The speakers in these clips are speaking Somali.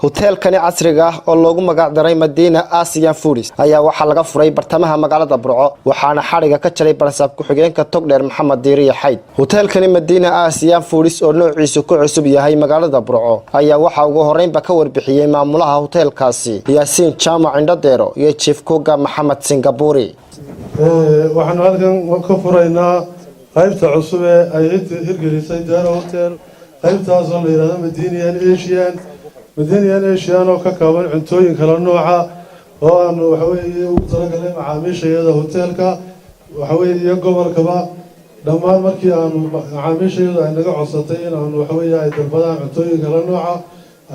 hoteelkani casriga ah oo loogu magac daray Medina Asian Foods ayaa waxa laga furay bartamaha magaalada Burco waxaana xariga ka jiray barsaab ku xigeenka Togdheer Maxamed Diiriye Xayd. Hoteelkani Medina Asian Foods oo noociisu ku cusub yahay magaalada Burco ayaa waxa ugu horeynba ka warbixiyay maamulaha hoteelkaasi Yaasiin Jaamac Indhadeero iyo Chief Koga Maxamed Singapore. waxaan halkan ka furaynaa qaybta cusub ee ay hirgelisay Daara Hotel qaybtaas oo la yiraahdo Medina Asian oo ka kooban cuntooyin kala nooca oo aan waxa weeye ugu talagalay macaamiishayada hoteelka waxa weeye gobolkaba dhammaan markii aan macaamiishayada ay naga codsatay in aan waxa weeye ay dalbadaan cuntooyin kala nooca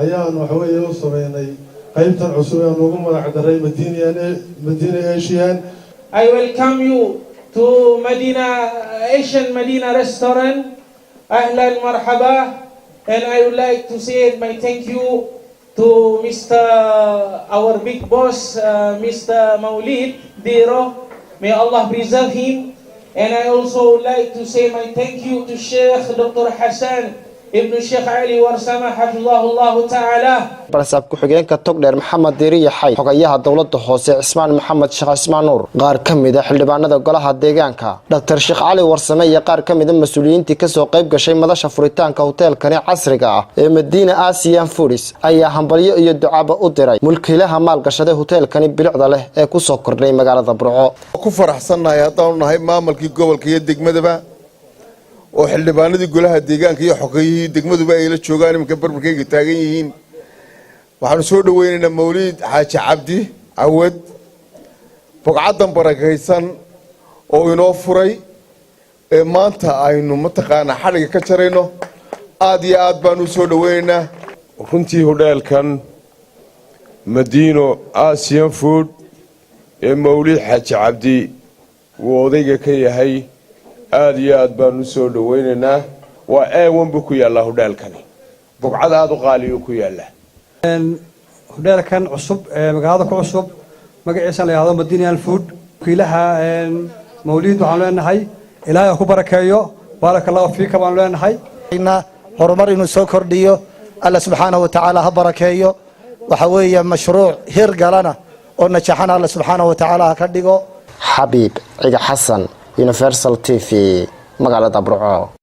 ayaan waxa weeye u sameynay qaybtan cusub ee ugu magac daray Medina Asian. I welcome you to Medina restaurant. Ahlan marhaba. And I would like to say my thank you to our big boss, Mr. Maulid Dero. May Allah preserve him. And I also would like to say my thank you to Sheikh Dr. Hassan Ibn Sheikh Ali Warsama Hafizahullah Ta'ala. barsaab ku xigeenka Togdheer Maxamed Diiriye Xayd xogayaha dawladda hoose Cismaan Maxamed Sheekh Cismaan Nuur qaar kamid ah xildhibaanada golaha deegaanka Dr. Sheikh Ali Warsame iyo qaar kamid ah mas'uuliyiintii ka soo qayb gashay madasha furitaanka hoteelkani casriga ah ee Medina Asian Foods ayaa hambalyo iyo ducaba u diray mulkiilaha maalgashaday hoteelkani bilicda leh ee ku soo kordhay magaalada Burco. ku faraxsanahay haddaan nahay maamulkii gobolka iyo degmadaba oo xildhibaanadii golaha deegaanka iyo xogayihii degmaduba ay la joogaan iminka barbarkayga taagan yihiin waxaan soo dhaweynaynaa Mawlid Xaaji Cabdi Awad bogcadan barakaysan oo inoo furay ee maanta aynu mataqaana xariga ka jarayno aad iyo aad baan u soo dhaweynaynaa runtii hoteelkan Medina Asian Food ee Mawlid Xaaji Cabdi uu odayga ka yahay aad iyo aad baan u soo dhaweynaynaa waa A1 ku yaala hoteelkani bogcad aad u qaali ku yaala hoteelkan cusub ee magaalada ku cusub magaciisa la yiraahdo Medina Food kiilaha Mawlid waxaan leenahay Ilaahay ku barakeeyo barakallahu fiika baan leenahay horumar inuu soo kordhiyo Allah subhanahu wa ta'ala ha barakeeyo waxa weeye mashruuc hir galana oo najaxana Allah subhanahu wa ta'ala ka dhigo Habib Ciga Xasan Universal TV magaalada Burco.